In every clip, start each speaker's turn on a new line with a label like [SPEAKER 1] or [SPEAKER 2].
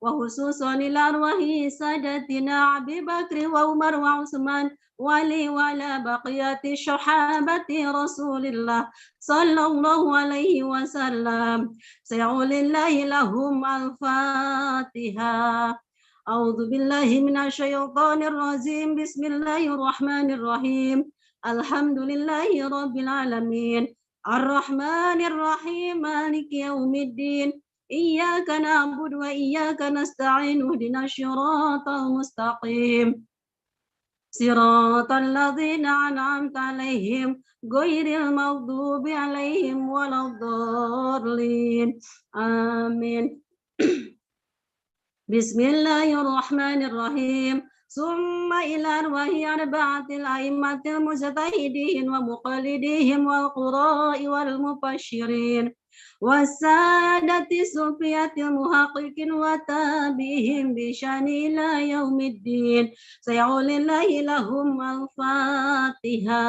[SPEAKER 1] وخصوصا الأرواح سادتنا أبي بكر وعمر وعثمان وعلي وعلى بقية الصحابة رسول الله صلى الله عليه وسلم. سيقول الله لهم الفاتحة. أعوذ بالله من الشيطان الرجيم. بسم الله الرحمن الرحيم. الحمد لله رب العالمين الرحمن الرحيم مالك يوم الدين إياك نعبد وإياك نستعين اهدنا الصراط المستقيم صراط الذين أنعمت عليهم غير المغضوب عليهم ولا الضالين آمين. بسم الله الرحمن الرحيم. ثم إلى أرواح أربعة الأئمة المجتهدين ومقلديهم والقراء والمبشرين والسادة الصوفية المحققين وتابعهم بشأن إلى يوم الدين. سيقول الله لهم الفاتحة.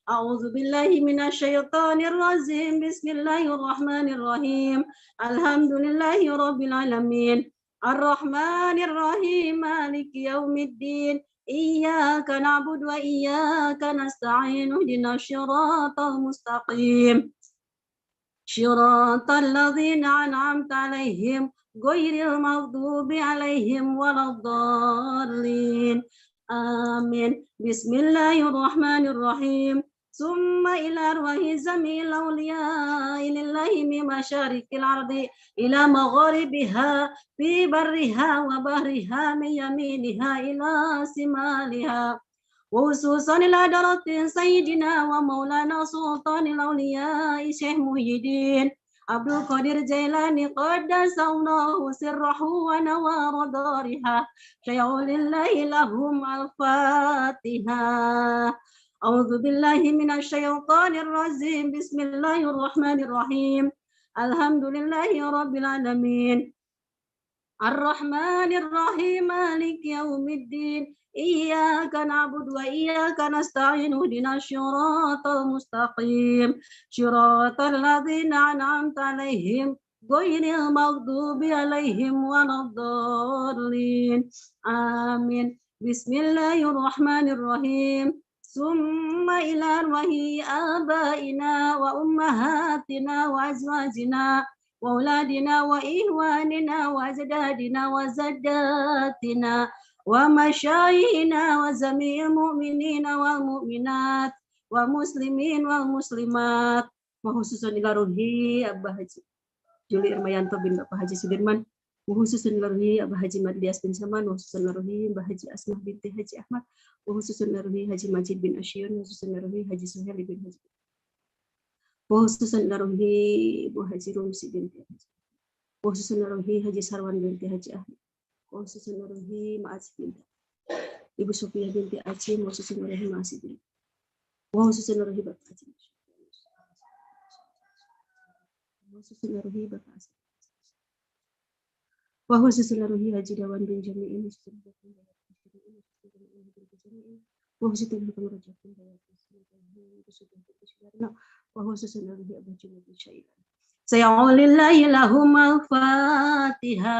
[SPEAKER 1] أعوذ بالله من الشيطان الرجيم. بسم الله الرحمن الرحيم. الحمد لله رب العالمين الرحمن الرحيم مالك يوم الدين إياك نعبد وإياك نستعين اهدنا الصراط المستقيم صراط الذين أنعمت عليهم غير المغضوب عليهم ولا الضالين آمين. بسم الله الرحمن الرحيم. ثم إلى أرواح جميع الأولياء لله من مشارق الأرض إلى مغاربها في برها وبحرها من يمينها إلى شمالها وخصوصا إلى حضرة سيدنا ومولانا سلطان الأولياء شيخ محي الدين عبد القادر جيلاني قدس الله سره ونوار دارها. سيقول الله لهم الفاتحة. أعوذ بالله من الشيطان الرجيم. بسم الله الرحمن الرحيم. الحمد لله رب العالمين الرحمن الرحيم مالك يوم الدين إياك نعبد وإياك نستعين اهدنا الصراط المستقيم صراط الذين أنعمت عليهم غير المغضوب عليهم ولا الضالين آمين. بسم الله الرحمن الرحيم. ثم إلى أرواح آبائنا وأمهاتنا وأزواجنا وأولادنا وإخواننا وأجدادنا وزداتنا ومشايخنا وجميع المؤمنين والمؤمنات والمسلمين والمسلمات وخصوصا إلى روحي Abah Haji Juli Irmayanto bin Bapak Haji Sudirman وخصوصا إلى روحي Abah Haji Madlias bin Saman وخصوصا إلى روحي Mbah Haji Asmah binti Haji Ahmad وخصوصا إلى روحي Haji Majid bin Asyun وخصوصا إلى روحي Haji Suhaili bin Haji وخصوصا إلى روحي Ibu Haji Rumsi binti Haji وخصوصا إلى روحي Haji Sarwan binti Haji Ahmad وخصوصا إلى روحي Ma'asih binti Ibu Sofia binti Aceh وخصوصا إلى روحي Ma'asih binti وخصوصا إلى روحي Bapak Haji وخصوصا إلى روحي Bapak Asad وخصوصا إلى روحي Haji Dawan bin Jami'in وخصوصا إلى سيقول الله لهم الفاتحة.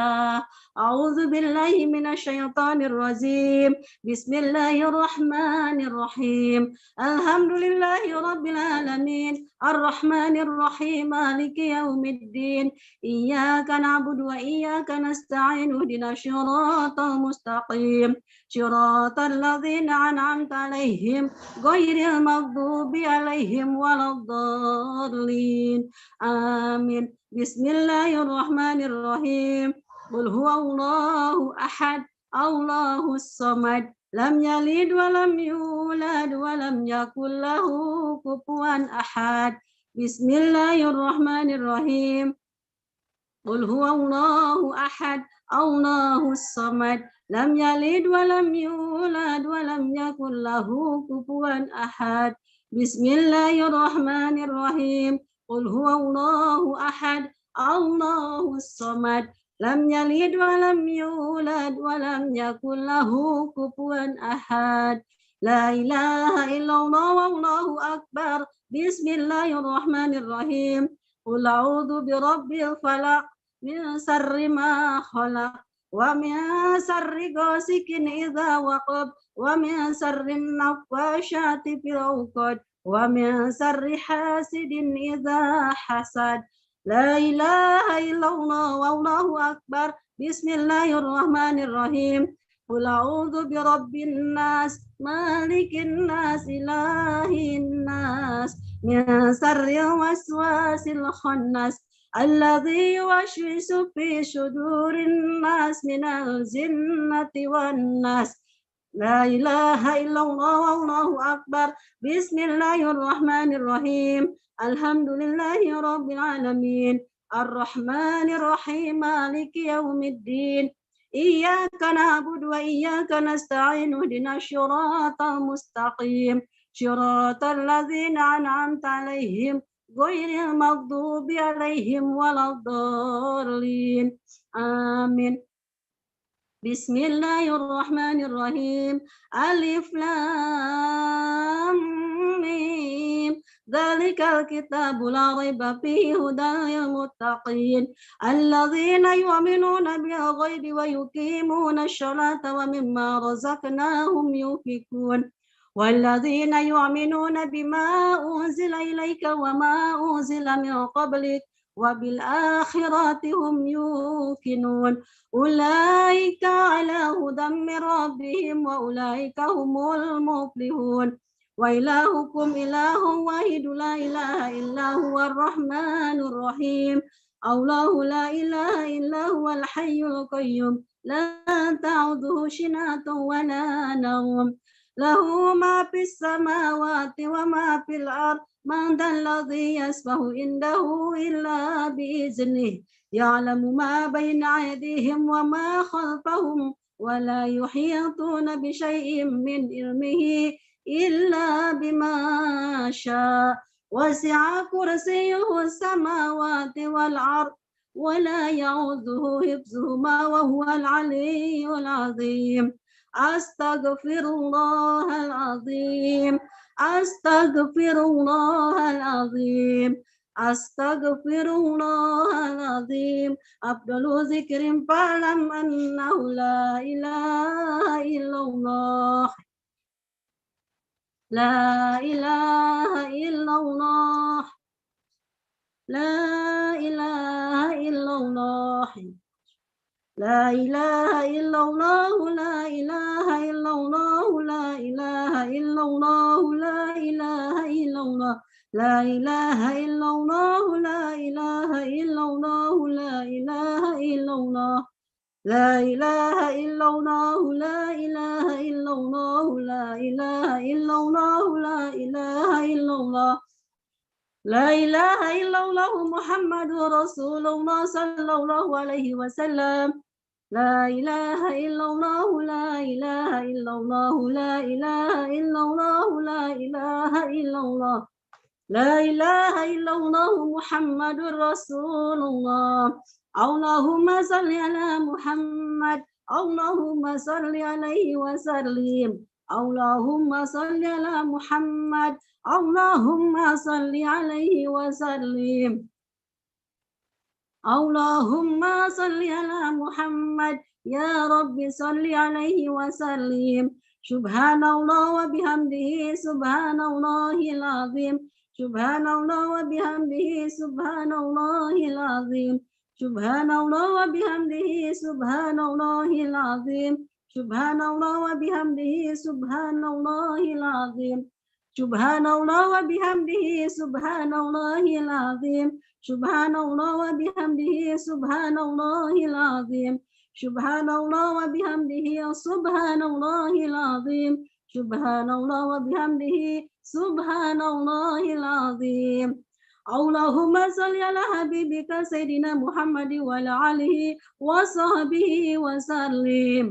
[SPEAKER 1] أعوذ بالله من الشيطان الرجيم. بسم الله الرحمن الرحيم. الحمد لله رب العالمين الرحمن الرحيم مالك يوم الدين إياك نعبد وإياك نستعين اهدنا الصراط المستقيم صراط الذين أنعمت عليهم غير المغضوب عليهم ولا الضالين آمين. بسم الله الرحمن الرحيم. قل هو الله أحد الله الصمد لم يلد ولم يولد ولم يكن له كفوا أحد. بسم الله الرحمن الرحيم. قل هو الله أحد الله الصمد لم يلد ولم يولد ولم يكن له كفوا أحد. بسم الله الرحمن الرحيم. قل هو الله أحد الله الصمد لم يلد ولم يولد ولم يكن له كفوا أحد. لا إله إلا الله والله أكبر. بسم الله الرحمن الرحيم. قل أعوذ برب الفلق من شر ما خلق ومن شر غاسق إذا وقب ومن شر النفاثات في العقد ومن شر حاسد إذا حسد. لا إله إلا الله والله أكبر. بسم الله الرحمن الرحيم. قل أعوذ برب الناس مالك الناس إله الناس من شر الوسواس الخناس الذي يوسوس في صدور الناس من الجنة والناس. لا إله إلا الله والله أكبر. بسم الله الرحمن الرحيم. الحمد لله رب العالمين الرحمن الرحيم مالك يوم الدين إياك نعبد وإياك نستعين اهدنا الصراط المستقيم صراط الذين أنعمت عليهم غير المغضوب عليهم ولا الضالين آمين. بسم الله الرحمن الرحيم. ألف لام ميم ذلك الكتاب لا ريب فيه هدى للمتقين الذين يؤمنون بالغيب ويقيمون الصلاة ومما رزقناهم ينفقون والذين يؤمنون بما أنزل إليك وما أنزل من قبلك وبالآخرة هم يوقنون أولئك على هدى من ربهم وأولئك هم المفلحون. وإلهكم إله واحد لا إله إلا هو الرحمن الرحيم الله لا إله إلا هو الحي القيوم لا تأخذه سنة ولا نوم له ما في السماوات وما في الأرض من ذا الذي يشفع عنده إلا بإذنه يعلم ما بين أيديهم وما خلفهم ولا يحيطون بشيء من علمه إلا بما شاء وسع كرسيه السماوات والأرض ولا يعوده حفظهما وهو العلي العظيم. أستغفر الله العظيم أستغفر الله العظيم أستغفر الله العظيم. أفضل ذكر فاعلم أنه لا إله إلا الله لا إله إلا الله لا إله إلا الله لا إله إلا الله لا إله إلا الله لا إله إلا الله لا إله إلا الله لا إله إلا الله لا إله إلا الله لا إله إلا الله لا إله إلا الله لا إله إلا الله لا إله إلا الله لا إله إلا الله لا إله إلا الله محمد رسول الله صلى الله عليه وسلم لا إله إلا الله لا إله إلا الله لا إله إلا الله لا إله إلا الله لا إله إلا الله محمد رسول الله. اللهم صل على محمد اللهم صل عليه وسلم اللهم صل على محمد اللهم صل عليه وسلم اللهم صل على محمد يا رب صل عليه وسلم. سبحان الله وبحمده سبحان الله العظيم سبحان الله وبحمده سبحان الله العظيم سبحان الله وبحمده سبحان الله العظيم سبحان الله وبحمده سبحان الله العظيم سبحان الله وبحمده سبحان الله العظيم سبحان الله وبحمده سبحان الله العظيم سبحان الله وبحمده سبحان الله العظيم سبحان الله وبحمده سبحان الله العظيم. اللهم صل على حبيبك سيدنا محمد وعلى آله وصحبه وسلم.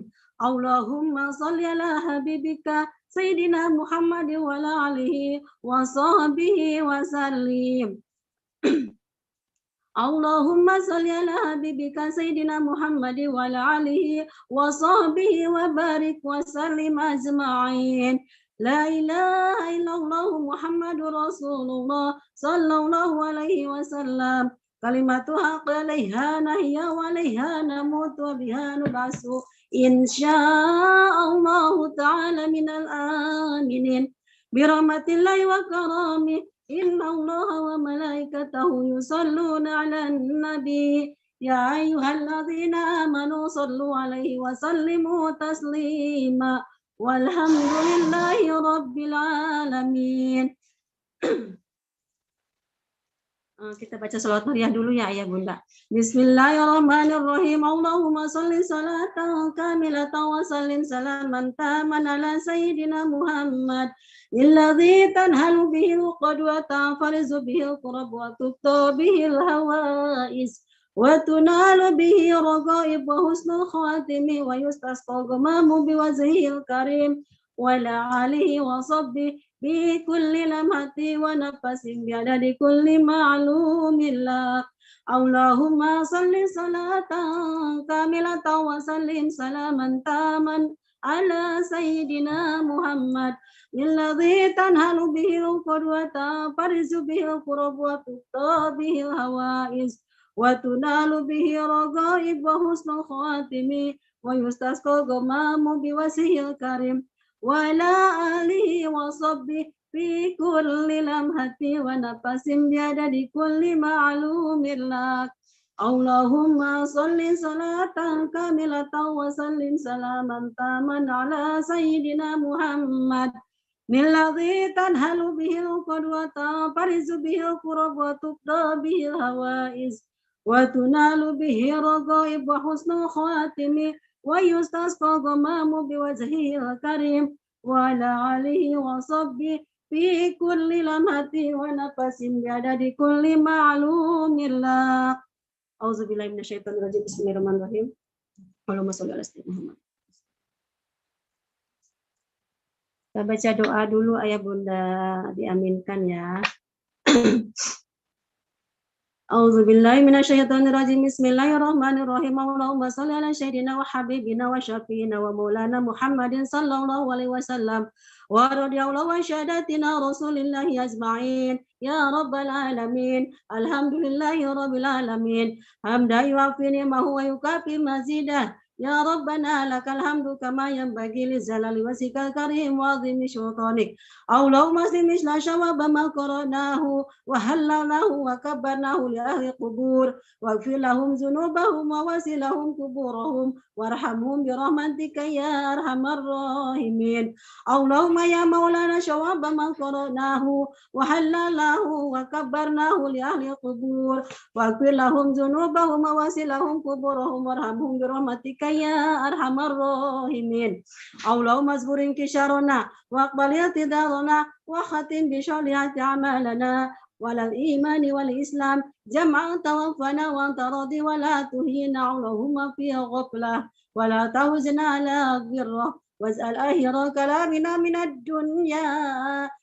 [SPEAKER 1] اللهم صل على حبيبك سيدنا محمد وعلى آله وصحبه وسلم. اللهم صل على حبيبك سيدنا محمد وعلى آله وصحبه وبارك وسلم أجمعين. لا إله إلا الله محمد رسول الله صلى الله عليه وسلم. كلمة حق عليها نحيا وعليها نموت وبها نبعث إن شاء الله تعالى من الآمنين برحمة الله وكرامه إن الله وملائكته يصلون على النبي يا أيها الذين آمنوا صلوا عليه وسلموا تسليما والحمد لله رب العالمين. Kita baca salawat Maryam dulu ya ayah bunda. Bismillahirrahmanirrahim. Allahumma sholli salatan kamilatan wa sallim salaman taman ala sayyidina Muhammad alladhi tanhalu bihi al-qad wa tanfarizu bihi al-qurab wa tuqta bihi al-hawais wa tunalu bihi raghaib wa husnul khatimi wa yustasqa ghamamu bi wajhihil karim wa la alihi wa sahbihi بكل لمحة ونفس بعدد كل معلوم لك اللهم صل صلاة كاملة وسلم سلاما تاما على سيدنا محمد الذي تنهل به القرب وتنفرج به الكرب وتقضى به الهوائج وتنال به الرغائب وحسن الخاتم ويستسقى الغمام بوجهه الكريم وعلى آله وصحبه في كل لمحة ونفس بعدد كل معلوم لك اللهم صل صلاة كاملة وسلم سلاما تاما على سيدنا محمد الذي تنهل به القرب وتنفرج به الكرب وتقضى به الهوائج وتنال به الرغائب وحسن الخاتم ويستسقى الغمام بوجهه الكريم وعلى آله وصحبه في كل لمحة ونفس بعدد كل معلوم لك أعوذ بالله من الشيطان الرجيم بسم الله الرحمن الرحيم اللهم صل على سيدنا Muhammad. Kita baca doa dulu ayah bunda, diaminkan ya. أعوذ بالله من الشيطان الرجيم بسم الله الرحمن الرحيم اللهم صل على سيدنا وحبيبنا وشفينا ومولانا محمد صلى الله عليه وسلم ورضي الله عن سادتنا رسول الله أجمعين يا رب العالمين الحمد لله رب العالمين حمدا يوافي نعمه ويكافئ مزيده يا ربنا لك الحمد كما ينبغي لجلال وجهك الكريم وعظيم سلطانك اللهم اسلم مثل شباب ما قرأناه وهللناه وكبرناه لأهل القبور واغفر لهم ذنوبهم ووسع لهم قبورهم وارحمهم برحمتك يا أرحم الراحمين اللهم يا مولانا شواب ما قرأناه وهللناه وكبرناه لأهل القبور واغفر لهم ذنوبهم ووسع لهم قبورهم وارحمهم برحمتك يا أرحم الراحمين اللهم اصبر انكشارنا واقبل اعتذارنا وختم بصالحات أعمالنا وعلى الإيمان والإسلام جمعا توفنا وأنت راضي ولا تهينا اللهم في غفلة ولا تهزنا على غره واجعل آخر كلامنا من الدنيا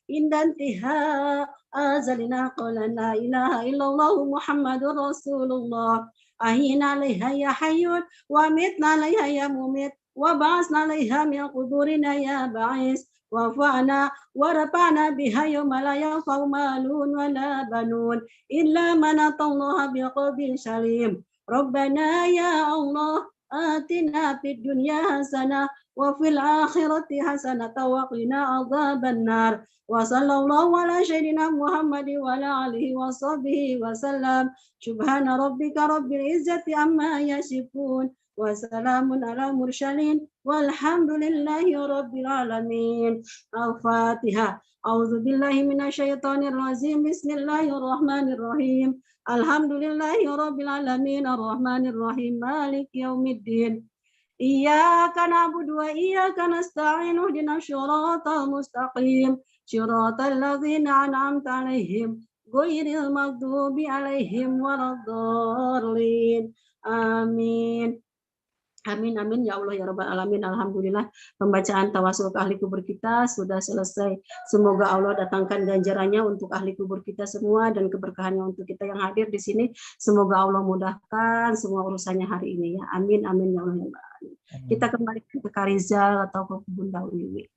[SPEAKER 1] عند انتهاء أجلنا قول لا إله إلا الله محمد رسول الله أحينا عليها يا حي وأمتنا عليها يا مميت وبعثنا عليها من قبورنا يا بعيث وارفعنا ورفعنا بها يوم لا ينفع مال ولا بنون إلا من أتى الله بقلب سليم ربنا يا الله آتنا في الدنيا حسنة وفي الآخرة حسنة وقنا عذاب النار وصلى الله على سيدنا محمد وعلى آله وصحبه وسلم سبحان ربك رب العزة عما يصفون وسلام على المرسلين والحمد لله رب العالمين الفاتحة أعوذ بالله من الشيطان الرجيم بسم الله الرحمن الرحيم الحمد لله رب العالمين الرحمن الرحيم مالك يوم الدين إياك نعبد وإياك نستعين اهدنا الصراط المستقيم صراط الذين أنعمت عليهم غير المغضوب عليهم ولا الضالين آمين. Amin amin ya Allah ya Rabbal alamin. Alhamdulillah pembacaan tawasul ke ahli kubur kita sudah selesai. Semoga Allah datangkan ganjarannya untuk ahli kubur kita semua dan keberkahannya untuk kita yang hadir di sini. Semoga Allah mudahkan semua urusannya hari ini ya. Amin amin ya Allah ya Rabbal alamin. Kita kembali ke Karizal atau ke Bunda Wiwi.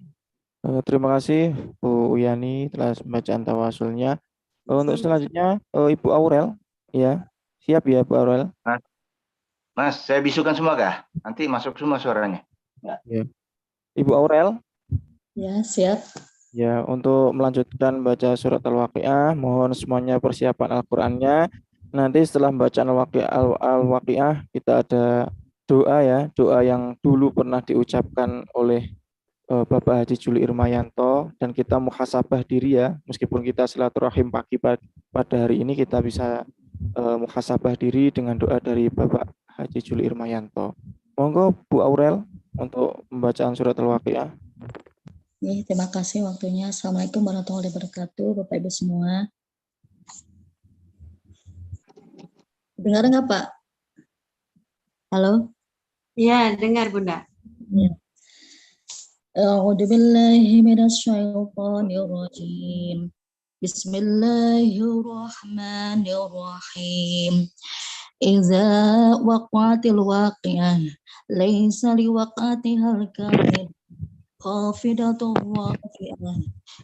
[SPEAKER 2] Terima kasih Bu Uyani telah pembacaan tawasulnya. Untuk selanjutnya Ibu Aurel ya. Siap ya, Bu Aurel?
[SPEAKER 3] Mas, saya bisukan semua kah? Nanti masuk semua suaranya.
[SPEAKER 2] Ya. Ibu Aurel?
[SPEAKER 4] Ya, siap.
[SPEAKER 2] Ya, untuk melanjutkan baca surat Al-Waqiah, mohon semuanya persiapan Al-Qur'annya. Nanti setelah bacaan Al-Waqiah, kita ada doa ya, doa yang dulu pernah diucapkan oleh Bapak Haji Juli Irmayanto, dan kita muhasabah diri ya, meskipun kita silaturahim pagi pada hari ini, kita bisa muhasabah diri dengan doa dari Bapak Haji Juli Irmayanto. Monggo Bu Aurel untuk pembacaan surat Al-Waqiah.
[SPEAKER 4] Terima kasih waktunya. Assalamualaikum warahmatullahi wabarakatuh, Bapak Ibu semua. Dengar nggak Pak? Halo?
[SPEAKER 1] Ya, dengar Bunda.
[SPEAKER 4] Ya. A'udzu billahi minasyaitonir rajim. Bismillahirrahmanirrahim. Iza waqatil waqi'ah laisa liwaqatihal kadhib khafidatur rafi'ah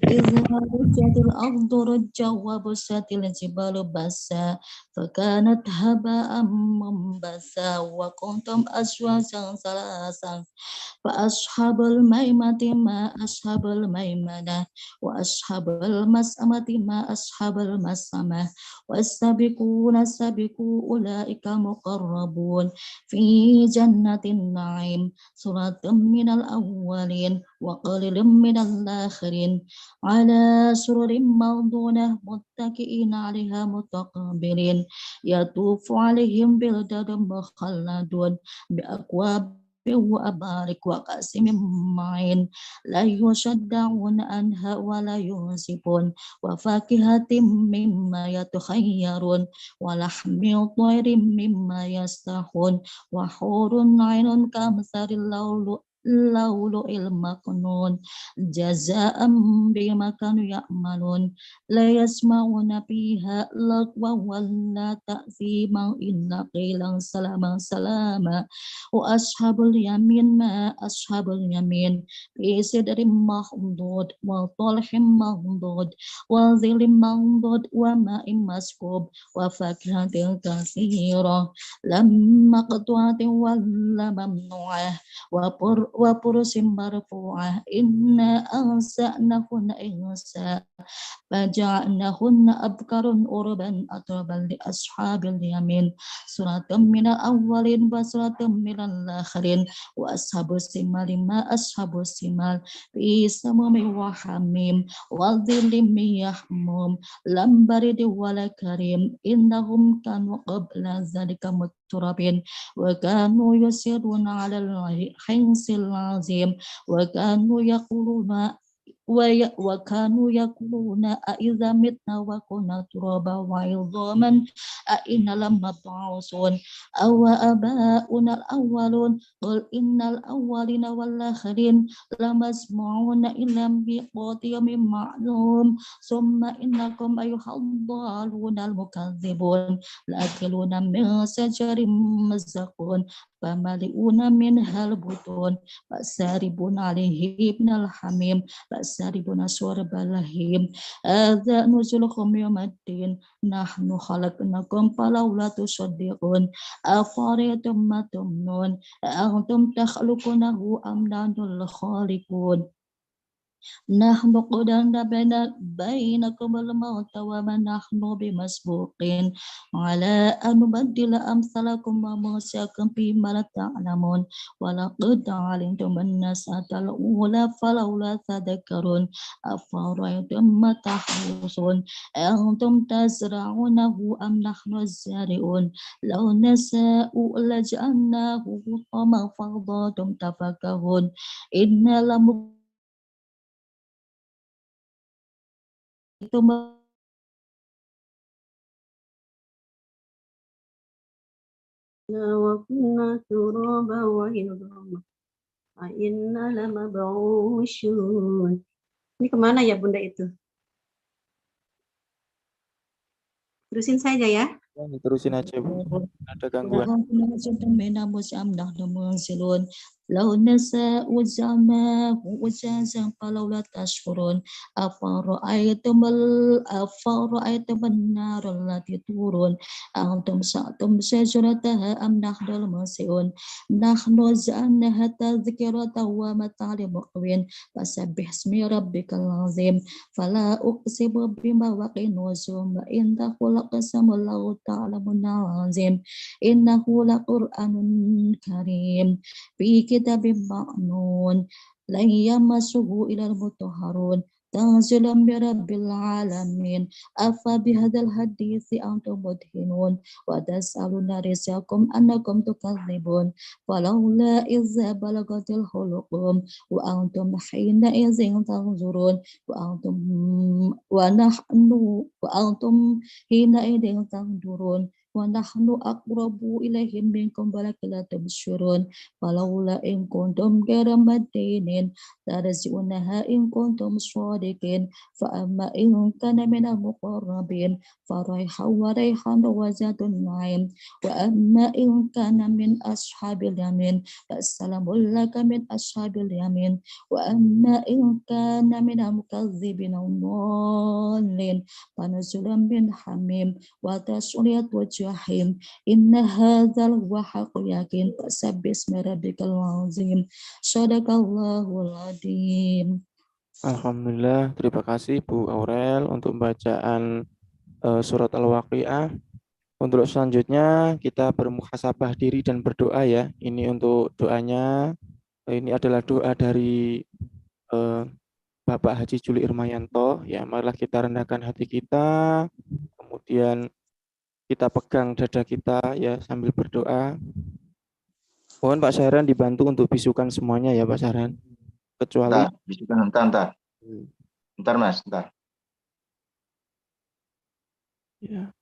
[SPEAKER 4] idza rujjatil ardu rajja wa busatil jibalu bassa fakanat haba'an mambasa wa kuntum aswajan salasan fa ashabul maimati ma ashabul maimana wa ashabul mas'amati ma ashabul mas'amah was-sabiquna sabiqu ulaika muqarrabun fi jannatin na'im suratun minal awwalin wa qalilun minal akhirin ala sururin mawdunah muttaqi'ina 'alaiha mutaqabilin yatufu 'alaihim bildadun mukhalladun bi aqwab wa abarik wa qasimim ma'in la yusaddaun anha wa la yusifun wa fakihatim mimma yatakhayyarun wa lahmi tayrim mimma yastahun wa hurun 'ainun kamtsaril laulu'il maknun jazaa'an bima kanu ya'malun la yasma'una fiha lagwa wala ta'thima illa qilan salaman salama wa ashabul yamin ma ashabul yamin fi sidrin mahdud wa talhim mahdud wa zilim mahdud wa ma'im maskub wa fakihatin katsirah lamma qatu'atin walla mamnu'ah wa purusim marfu'ah inna ansa'nahunna insa faja'nahunna abkarun urban atraban li ashabil yamin suratun minal awwalin wa suratun minal akhirin wa ashabus simali ma ashabus simal fi samumi wa hamim wa dhillim yahmum lam baridi wala karim innahum kanu qabla zalika mutrabin wa kanu yusiruna 'alal hinsil azim wa kanu yaquluna wa kanu yaquluna a idza mitna wa kunna turaba wa idhaman a inna lamab'usun aw aba'una al-awwalun qul innal awwalina wal akhirin lamasma'una ila miqati yawmin ma'lum summa innakum ayyuhadhdalluna al-mukadzibun la'akiluna min sajarin mazzaqun famali'una minhal butun fasaribun 'alaihi minal hamim fasaribuna surbalahim adza nuzulukum yawmaddin nahnu khalaqnakum falawla tusaddiqun afaritum ma tumnun antum takhluqunahu am nahnul khaliqun nahnu qadarna bainakum al-mauta wa ma nahnu bimasbuqin ala an nubaddila amsalakum wa musakum bima la ta'lamun wa laqad 'alimtum an-nasata al-ula falawla tadhakkarun afara'aytum ma tahrusun antum tazra'unahu am nahnu az-zari'un law nasa'u laj'alnahu hutaman fadhatum tafakkahun inna lam itu
[SPEAKER 1] wa kunna turaba wa idhama a inna lamab'usyun. Ini kemana ya Bunda itu? Terusin saja ya.
[SPEAKER 2] Terusin aja Bu. Ada gangguan.
[SPEAKER 4] لو نساء وجعلناه وجازا فلولا تشكرون أفرأيتم النار التي تورون أنتم شأتم شجرتها أم نحن المنشئون نحن جعلناها تذكرة ومتاع للمقوين فسبح اسم ربك العظيم فلا أقسم بمواقع النجوم إنه لقسم لو تعلمون عظيم إنه لقرآن كريم في كتاب مكنون لن يمسه إلى المطهرون تنزل من رب العالمين أفبهذا الحديث أنتم مدهنون وتسألون رزقكم أنكم تكذبون فلولا إذ بلغت الحلقوم وأنتم حينئذ تنظرون وأنتم حينئذ تنظرون ونحن أقرب إليه منكم ولكن لا تبصرون فلولا إن كنتم غير مدينين ترجعونها إن كنتم صادقين فأما إن كان من المقربين فريحان وزاد النعيم وأما إن كان من أصحاب اليمين فالسلام لك من أصحاب اليمين وأما إن كان من المكذبين الضالين فنزل من حميم وتصلية الجحيم إن هذا هو حق يقين فسبح اسم ربك العظيم صدق الله العظيم.
[SPEAKER 2] Alhamdulillah, terima kasih Bu Aurel untuk bacaan surat Al-Waqiah. Untuk selanjutnya kita bermuhasabah diri dan berdoa ya. Ini untuk doanya. Ini adalah doa dari Bapak Haji Juli Irmayanto. Ya, marilah kita rendahkan hati kita, kemudian kita pegang dada kita ya sambil berdoa. Mohon Pak Syahran dibantu untuk bisukan semuanya ya Pak Syahran. Kecuali
[SPEAKER 3] Bentar Mas, bentar.
[SPEAKER 2] ya.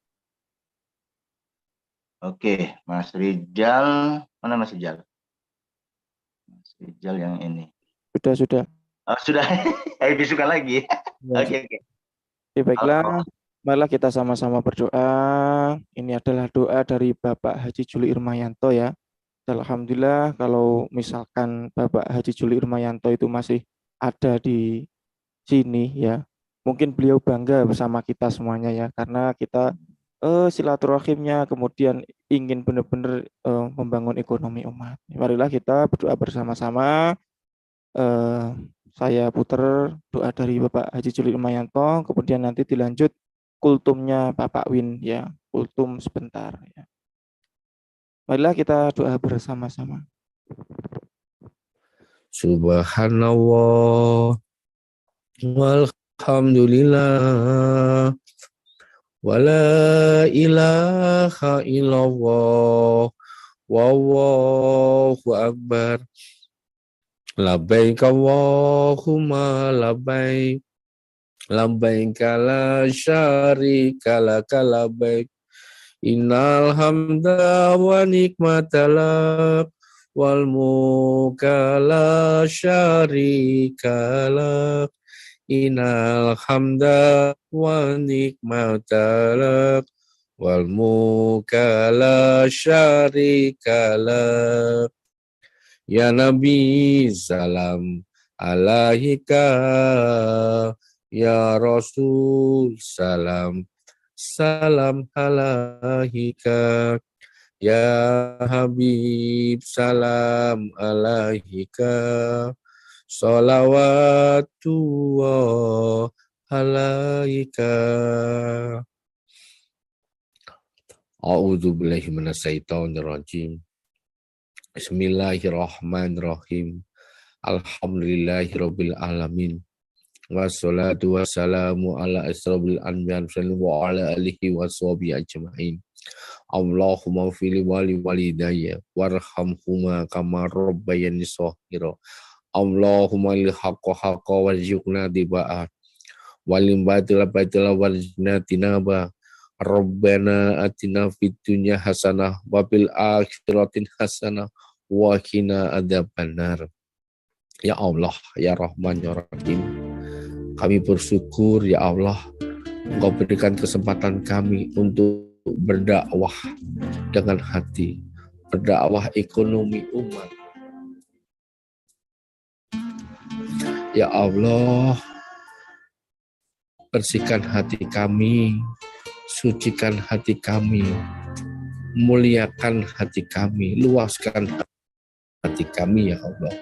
[SPEAKER 3] Oke, Mas Rijal, mana Mas Rijal? Mas Rijal yang ini.
[SPEAKER 2] Sudah.
[SPEAKER 3] Oh, sudah. Ayo bisukan lagi.
[SPEAKER 2] Ya,
[SPEAKER 3] Oke.
[SPEAKER 2] Oke, baiklah. Marilah kita sama-sama berdoa. Ini adalah doa dari Bapak Haji Juli Irmayanto ya. Alhamdulillah kalau misalkan Bapak Haji Juli Irmayanto itu masih ada di sini ya. Mungkin beliau bangga bersama kita semuanya ya, karena kita silaturahimnya kemudian ingin benar-benar membangun ekonomi umat. Marilah kita berdoa bersama-sama. Saya putar doa dari Bapak Haji Juli Irmayanto, kemudian nanti dilanjut kultumnya Bapak Win ya, kultum sebentar ya. Marilah kita doa bersama-sama.
[SPEAKER 5] Subhanallah walhamdulillah wala ilaha illallah wallahu akbar labbaik Allahumma labbaik labbaik la syarika laka labbaik innal hamda wa nikmata lak wal mulka la syarika lak innal hamda wa nikmata lak wal mulka la syarika lak ya Nabi salam alaika ya Rasul salam alaika ya Habib salam alaika sholawatullah alaika. A'udzubillahi minasyaitonirrajim. Bismillahirrahmanirrahim. Alhamdulillahirabbil alamin. Wassalatu wassalamu ala asrofil anbiya wa ala alihi washabihi ajmain. Allahumma fili wali walidayya warhamhuma kama rabbayani shaghira. Allahumma lil haqqa haqqa warzuqna tibaa walim batila batila warzuqna tinaba. Rabbana atina fid dunya hasanah wa fil akhirati hasanah wa qina adzabannar. Ya Allah, ya Rahman, ya Rahim, kami bersyukur ya Allah, Engkau berikan kesempatan kami untuk berdakwah dengan hati, berdakwah ekonomi umat, Ya Allah, bersihkan hati kami, sucikan hati kami, muliakan hati kami, luaskan hati kami ya Allah.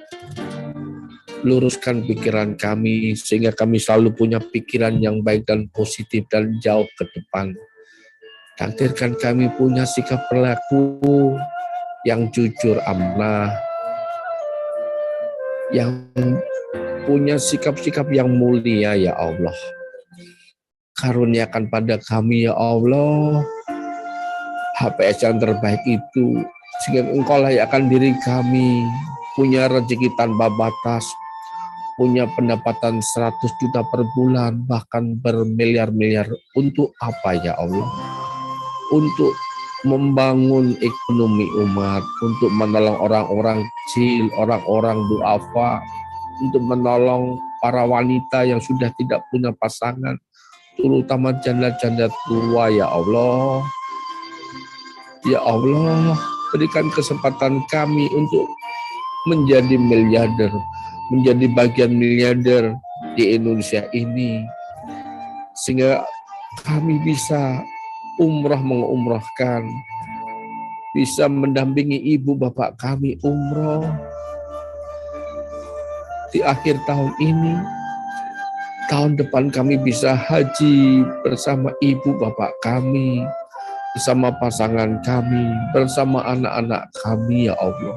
[SPEAKER 5] Luruskan pikiran kami sehingga kami selalu punya pikiran yang baik dan positif dan jauh ke depan. Takdirkan kami punya sikap perilaku yang jujur, amanah, yang punya sikap-sikap yang mulia ya Allah. Karuniakan pada kami ya Allah HPS yang terbaik itu, sehingga Engkau layakkan diri kami punya rezeki tanpa batas, punya pendapatan 100 juta per bulan, bahkan bermiliar-miliar. Untuk apa ya Allah? Untuk membangun ekonomi umat, untuk menolong orang-orang kecil, orang-orang duafa, untuk menolong para wanita yang sudah tidak punya pasangan, terutama janda-janda tua ya Allah. Ya Allah, berikan kesempatan kami untuk menjadi miliarder, menjadi bagian miliarder di Indonesia ini, sehingga kami bisa umrah mengumrahkan, bisa mendampingi ibu bapak kami umroh di akhir tahun ini. Tahun depan kami bisa haji bersama ibu bapak kami, bersama pasangan kami, bersama anak-anak kami ya Allah.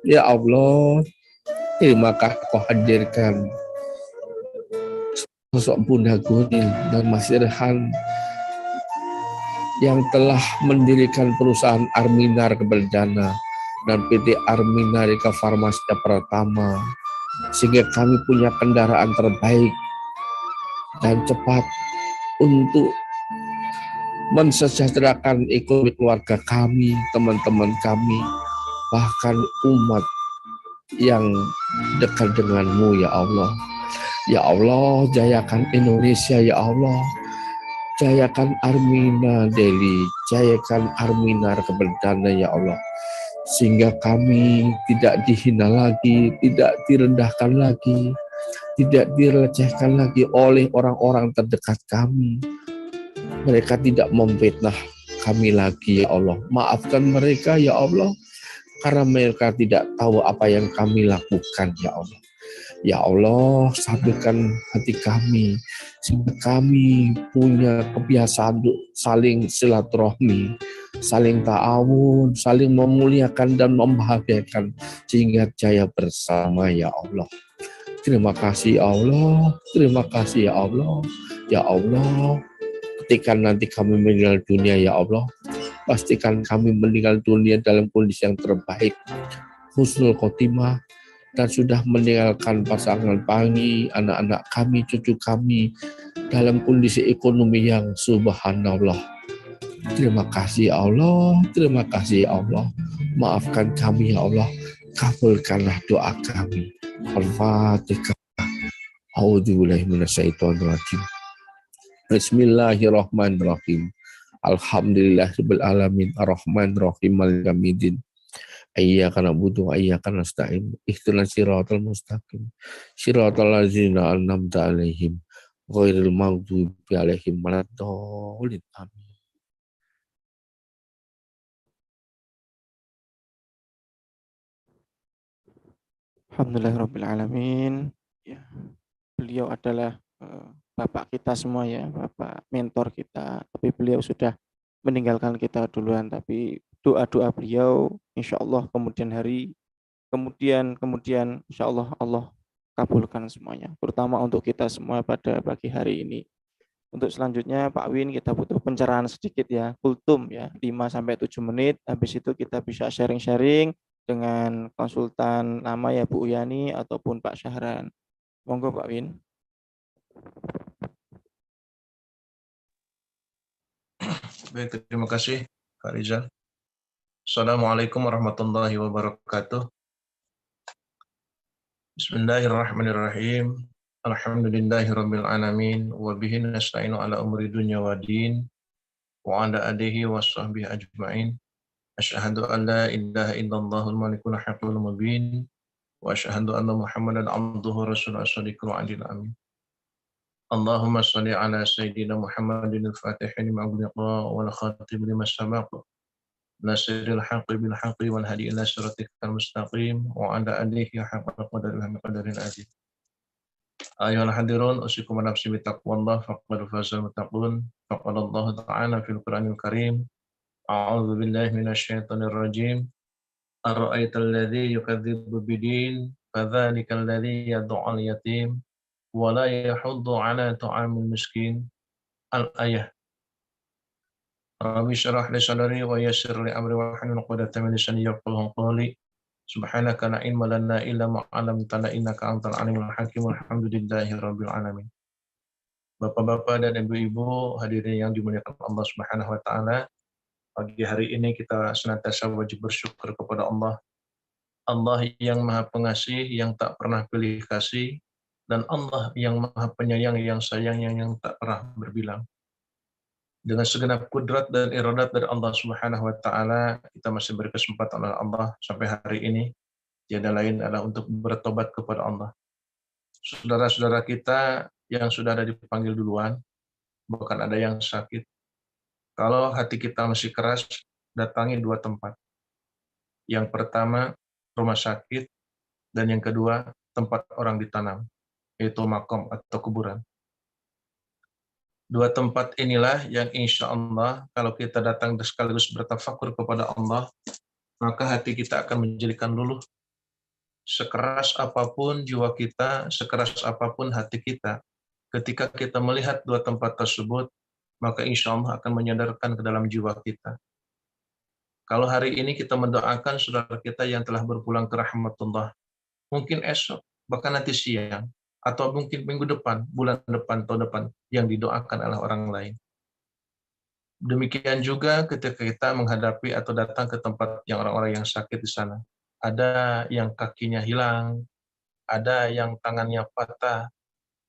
[SPEAKER 5] Ya Allah, terima kasih Kau hadirkan sosok Bunda Gunil dan Mas Irhan yang telah mendirikan perusahaan Arminar Kebeldana dan PT Arminarika Farmasia Pratama, sehingga kami punya kendaraan terbaik dan cepat untuk mensejahterakan ekonomi keluarga kami, teman-teman kami, bahkan umat yang dekat denganmu ya Allah. Ya Allah, jayakan Indonesia ya Allah. Jayakan Armina Deli, jayakan Arminar Kebeldana ya Allah. Sehingga kami tidak dihina lagi, tidak direndahkan lagi, tidak dilecehkan lagi oleh orang-orang terdekat kami. Mereka tidak memfitnah kami lagi ya Allah. Maafkan mereka ya Allah, karena mereka tidak tahu apa yang kami lakukan ya Allah. Ya Allah, stabilkan hati kami, sehingga kami punya kebiasaan untuk saling silaturahmi, saling ta'awun, saling memuliakan dan membahagiakan, sehingga jaya bersama ya Allah. Terima kasih ya Allah, terima kasih ya Allah. Ya Allah, ketika nanti kami meninggal dunia ya Allah, pastikan kami meninggal dunia dalam kondisi yang terbaik, husnul khotimah, dan sudah meninggalkan pasangan kami, anak-anak kami, cucu kami dalam kondisi ekonomi yang subhanallah. Terima kasih ya Allah, terima kasih ya Allah. Maafkan kami ya Allah, kabulkanlah doa kami. Al-Fatihah. A'udzubillahi minasyaitonir rajim. Bismillahirrahmanirrahim. Alhamdulillahirabbil alamin, arrahmanir rahim, maliki yaumiddin. Iyyaka na'budu wa iyyaka nasta'in. Ihdinas siratal mustaqim. Siratal ladzina an'amta 'alaihim ghairil maghdubi 'alaihim waladdallin. Amin.
[SPEAKER 2] Alhamdulillahirabbil alamin. Ya, beliau adalah bapak kita semua ya, bapak mentor kita. Tapi beliau sudah meninggalkan kita duluan, tapi doa-doa beliau insya Allah kemudian hari kemudian insya Allah Allah kabulkan semuanya, terutama untuk kita semua pada pagi hari ini. Untuk selanjutnya Pak Win, kita butuh pencerahan sedikit ya, kultum ya, 5-7 menit. Habis itu kita bisa sharing-sharing dengan konsultan lama ya Bu Uyani ataupun Pak Syahran. Monggo Pak Win.
[SPEAKER 6] Baik, terima kasih Pak Rizal. Assalamualaikum warahmatullahi wabarakatuh. Bismillahirrahmanirrahim. Alhamdulillahirabbil alamin wa bihi nasta'inu ala umuri dunya waddin wa ala alihi washabbihi ajmain. Asyhadu an la ilaha illallahul malikul haqqul mubin وأشهد أن محمدا عبده ورسوله الصادق الوعد الأمين. اللهم صل على سيدنا محمد الفاتح لما أغلق والخاتم لما سبق ناصر الحق بالحق والهدي إلى صراطك المستقيم وعلى آله حق قدره بقدر العظيم. أيها الحاضرون أوصيكم ونفسي بتقوى الله فقد فاز المتقون. فقال الله تعالى في القرآن الكريم أعوذ بالله من الشيطان الرجيم أرأيت الذي يكذب بالدين فذلك الذي يدعو اليتيم ولا يحض على طعام المسكين. الآية. Rabbi syrah li sadri wa yassir li amri wahlul 'uqdatam min lisani yafqahu qawli. Subhanaka la ilma lana illa ma 'allamtana innaka antal alimul hakim. Alhamdulillahi rabbil alamin. Bapak-bapak dan ibu-ibu hadirin yang dimuliakan Allah Subhanahu wa taala, pagi hari ini kita senantiasa wajib bersyukur kepada Allah. Allah yang Maha Pengasih, yang tak pernah pilih kasih, dan Allah yang Maha Penyayang, yang sayangnya yang tak pernah berbilang. Dengan segenap kudrat dan iradat dari Allah Subhanahu wa taala, kita masih berkesempatan oleh Allah sampai hari ini. Tiada lain adalah untuk bertobat kepada Allah. Saudara-saudara kita yang sudah ada dipanggil duluan, bahkan ada yang sakit. Kalau hati kita masih keras, datangi dua tempat. Yang pertama, rumah sakit, dan yang kedua, tempat orang ditanam, yaitu makom atau kuburan. Dua tempat inilah yang insya Allah kalau kita datang sekaligus bertafakur kepada Allah, maka hati kita akan menjadikan luluh. Sekeras apapun jiwa kita, sekeras apapun hati kita, ketika kita melihat dua tempat tersebut, maka insya Allah akan menyadarkan ke dalam jiwa kita. Kalau hari ini kita mendoakan saudara kita yang telah berpulang ke rahmatullah, mungkin esok, bahkan nanti siang, atau mungkin minggu depan, bulan depan, tahun depan, yang didoakan oleh orang lain. Demikian juga ketika kita menghadapi atau datang ke tempat yang orang-orang yang sakit di sana. Ada yang kakinya hilang, ada yang tangannya patah,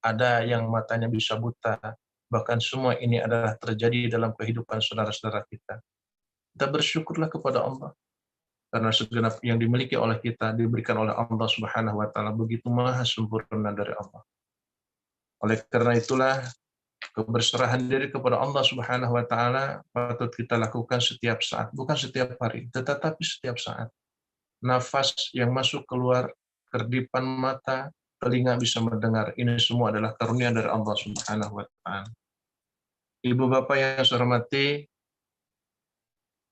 [SPEAKER 6] ada yang matanya bisa buta. Bahkan semua ini adalah terjadi dalam kehidupan saudara-saudara kita. Kita bersyukurlah kepada Allah. Karena segenap yang dimiliki oleh kita diberikan oleh Allah Subhanahu wa taala, begitu maha sempurna dari Allah. Oleh karena itulah keberserahan diri kepada Allah Subhanahu wa taala patut kita lakukan setiap saat, bukan setiap hari, tetapi setiap saat. Nafas yang masuk keluar, kerdipan mata, telinga bisa mendengar, ini semua adalah karunia dari Allah Subhanahu wa taala. Ibu bapak yang saya hormati,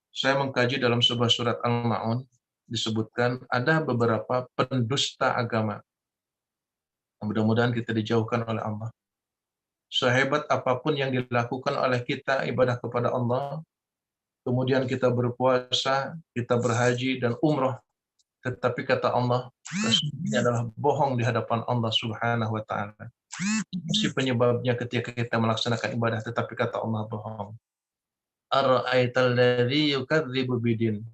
[SPEAKER 6] saya mengkaji dalam sebuah surat Al-Ma'un, disebutkan ada beberapa pendusta agama. Mudah-mudahan kita dijauhkan oleh Allah. Sehebat apapun yang dilakukan oleh kita ibadah kepada Allah, kemudian kita berpuasa, kita berhaji dan umroh, tetapi kata Allah, ini adalah bohong di hadapan Allah Subhanahu wa taala. Si penyebabnya ketika kita melaksanakan ibadah, tetapi kata Allah bohong. Ara'aital ladzi yukadzibu bidin.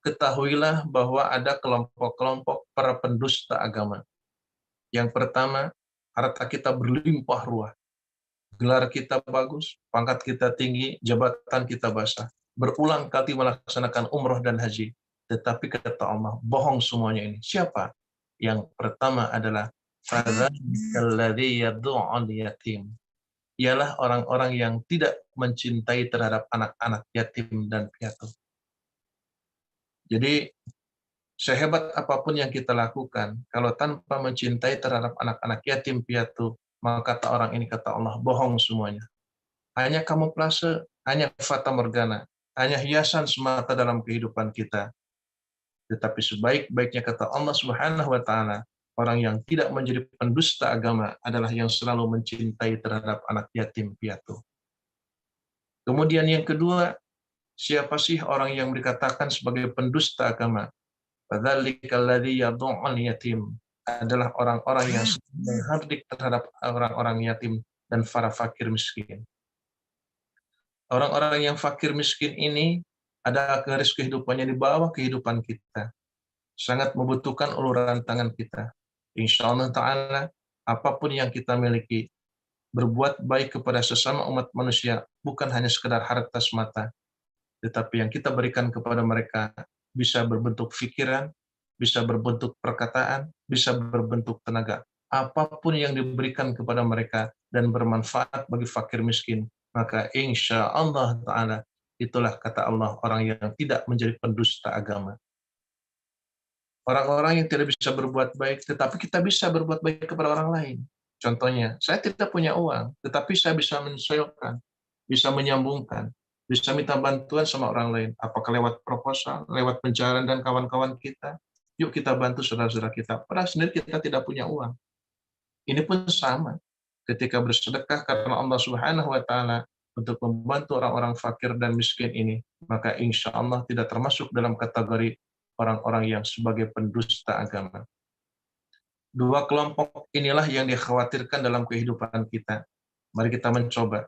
[SPEAKER 6] Ketahuilah bahwa ada kelompok-kelompok para pendusta agama. Yang pertama, harta kita berlimpah ruah. Gelar kita bagus, pangkat kita tinggi, jabatan kita basah. Berulang kali melaksanakan umroh dan haji. Tetapi kata Allah, bohong semuanya ini. Siapa? Yang pertama adalah fadzakal ladzi yad'ul yatim. Ialah orang-orang yang tidak mencintai terhadap anak-anak yatim dan piatu. Jadi, sehebat apapun yang kita lakukan, kalau tanpa mencintai terhadap anak-anak yatim piatu, maka kata orang ini, kata Allah, bohong semuanya. Hanya kamuflase, hanya fata morgana, hanya hiasan semata dalam kehidupan kita. Tetapi sebaik-baiknya kata Allah Subhanahu wa taala, orang yang tidak menjadi pendusta agama adalah yang selalu mencintai terhadap anak yatim piatu. Kemudian yang kedua, siapa sih orang yang dikatakan sebagai pendusta agama? Fadzakal ladzi yad'ul yatim, adalah orang-orang yang menghardik terhadap orang-orang yatim dan para fakir miskin. Orang-orang yang fakir miskin ini ada garis kehidupannya di bawah kehidupan kita. Sangat membutuhkan uluran tangan kita. Insya Allah Ta'ala, apapun yang kita miliki, berbuat baik kepada sesama umat manusia, bukan hanya sekedar harta semata, tetapi yang kita berikan kepada mereka bisa berbentuk pikiran, bisa berbentuk perkataan, bisa berbentuk tenaga. Apapun yang diberikan kepada mereka dan bermanfaat bagi fakir miskin, maka insya Allah Ta'ala itulah kata Allah orang yang tidak menjadi pendusta agama. Orang-orang yang tidak bisa berbuat baik, tetapi kita bisa berbuat baik kepada orang lain. Contohnya, saya tidak punya uang, tetapi saya bisa menyesuaikan, bisa menyambungkan, bisa minta bantuan sama orang lain. Apakah lewat proposal, lewat pencarian dan kawan-kawan kita. Yuk kita bantu saudara-saudara kita. Padahal sendiri kita tidak punya uang. Ini pun sama. Ketika bersedekah karena Allah Subhanahu wa Ta'ala untuk membantu orang-orang fakir dan miskin ini, maka insya Allah tidak termasuk dalam kategori orang-orang yang sebagai pendusta agama. Dua kelompok inilah yang dikhawatirkan dalam kehidupan kita. Mari kita mencoba.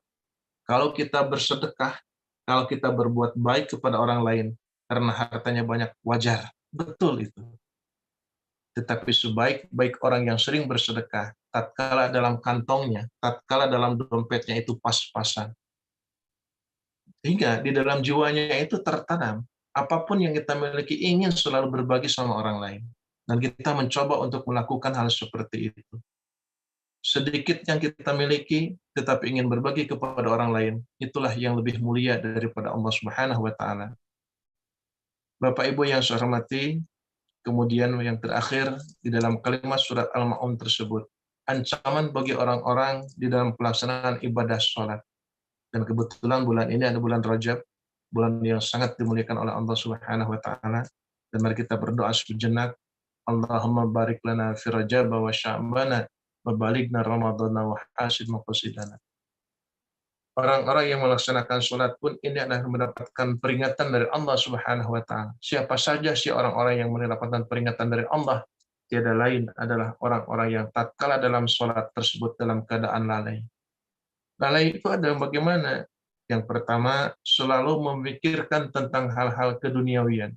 [SPEAKER 6] Kalau kita bersedekah, kalau kita berbuat baik kepada orang lain, karena hartanya banyak, wajar. Betul itu. Tetapi sebaik-baik orang yang sering bersedekah, tatkala dalam kantongnya, tatkala dalam dompetnya itu pas-pasan. Sehingga di dalam jiwanya itu tertanam, apapun yang kita miliki ingin selalu berbagi sama orang lain. Dan kita mencoba untuk melakukan hal seperti itu. Sedikit yang kita miliki, tetapi ingin berbagi kepada orang lain, itulah yang lebih mulia daripada Allah Subhanahu wa Ta'ala. Bapak Ibu yang saya hormati, kemudian yang terakhir di dalam kalimat surat Al-Ma'un tersebut, ancaman bagi orang-orang di dalam pelaksanaan ibadah sholat. Dan kebetulan bulan ini ada bulan Rajab, bulan yang sangat dimuliakan oleh Allah Subhanahu wa Ta'ala. Dan mari kita berdoa sejenak, Allahumma barik lana fi Rajab wa Sya'bana wa balighna Ramadhana wa hasid maqasidana. Orang-orang yang melaksanakan sholat pun ini adalah mendapatkan peringatan dari Allah Subhanahu wa Ta'ala. Siapa saja si orang-orang yang mendapatkan peringatan dari Allah, tiada lain adalah orang-orang yang tatkala dalam sholat tersebut dalam keadaan lalai. Lalai itu adalah bagaimana? Yang pertama, selalu memikirkan tentang hal-hal keduniawian.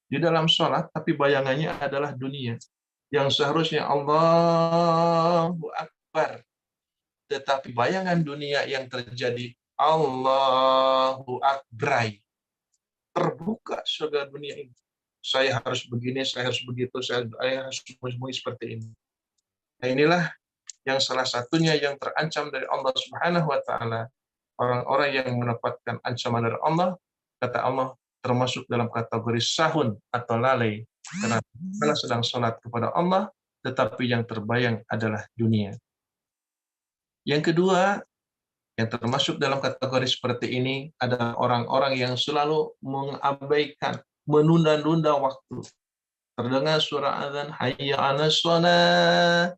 [SPEAKER 6] Di dalam sholat, tapi bayangannya adalah dunia. Yang seharusnya Allahu Akbar. Tetapi bayangan dunia yang terjadi Allahu Akbar. Terbuka surga dunia ini. Saya harus begini, saya harus begitu, saya harus seperti ini. Nah inilah yang salah satunya yang terancam dari Allah Subhanahu wa Ta'ala. Orang-orang yang mendapatkan ancaman dari Allah, kata Allah, termasuk dalam kategori sahun atau lalai. Karena kita sedang sholat kepada Allah, tetapi yang terbayang adalah dunia. Yang kedua, yang termasuk dalam kategori seperti ini adalah orang-orang yang selalu mengabaikan, menunda-nunda waktu. Terdengar suara azan, hayya 'alas shalah,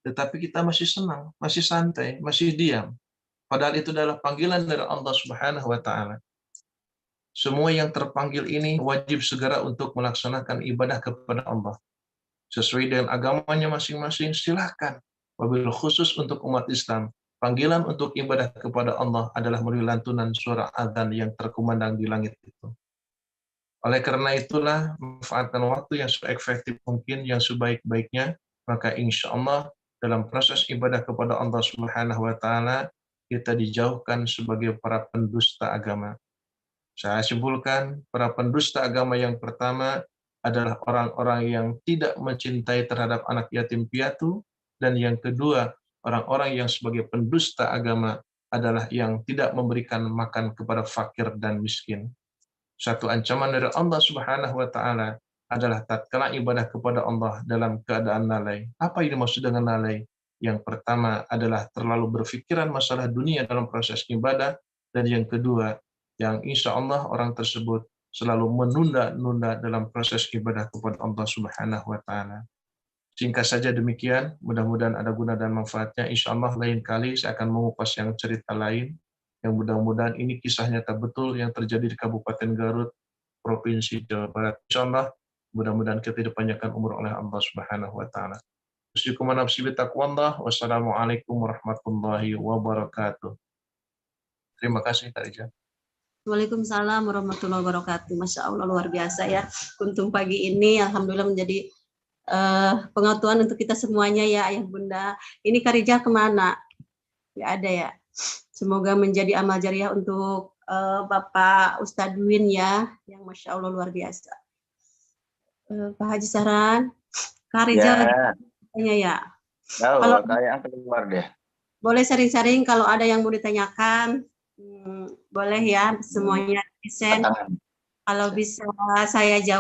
[SPEAKER 6] tetapi kita masih senang, masih santai, masih diam. Padahal itu adalah panggilan dari Allah Subhanahu wa Ta'ala. Semua yang terpanggil ini wajib segera untuk melaksanakan ibadah kepada Allah. Sesuai dengan agamanya masing-masing, silakan. Wabil khusus untuk umat Islam, panggilan untuk ibadah kepada Allah adalah melalui lantunan suara adzan yang terkumandang di langit itu. Oleh karena itulah, manfaatkan waktu yang seefektif mungkin, yang sebaik-baiknya, maka insya Allah dalam proses ibadah kepada Allah Subhanahu wa Ta'ala, kita dijauhkan sebagai para pendusta agama. Saya simpulkan, para pendusta agama yang pertama adalah orang-orang yang tidak mencintai terhadap anak yatim piatu, dan yang kedua, orang-orang yang sebagai pendusta agama adalah yang tidak memberikan makan kepada fakir dan miskin. Satu ancaman dari Allah Subhanahu wa Ta'ala adalah tatkala ibadah kepada Allah dalam keadaan lalai. Apa yang dimaksud dengan lalai? Yang pertama adalah terlalu berpikiran masalah dunia dalam proses ibadah, dan yang kedua, yang insya Allah orang tersebut selalu menunda-nunda dalam proses ibadah kepada Allah Subhanahu wa Ta'ala. Singkat saja demikian, mudah-mudahan ada guna dan manfaatnya. Insya Allah lain kali saya akan mengupas yang cerita lain, yang mudah-mudahan ini kisah nyata betul yang terjadi di Kabupaten Garut, Provinsi Jawa Barat. Insya Allah, mudah-mudahan kita dipanjangkan umur oleh Allah Subhanahu wa Ta'ala. Wassalamualaikum warahmatullahi wabarakatuh. Terima kasih, Kak Ija.
[SPEAKER 1] Waalaikumsalam warahmatullahi wabarakatuh. Masya Allah, luar biasa ya. Kuntum pagi ini alhamdulillah menjadi pengetahuan untuk kita semuanya ya Ayah Bunda. Ini Kak Rijal kemana? Nggak ada ya. Semoga menjadi amal jariah untuk Bapak Ustadz Win ya, yang Masya Allah luar biasa. Pak Haji Sahran, Kak Rizal
[SPEAKER 3] Ya,
[SPEAKER 1] ya.
[SPEAKER 3] tahu
[SPEAKER 1] Kalau-
[SPEAKER 3] kayak keluar deh.
[SPEAKER 1] Boleh sering-sering kalau ada yang mau ditanyakan, boleh ya semuanya present.
[SPEAKER 3] Tangan.
[SPEAKER 1] Kalau bisa saya jawab.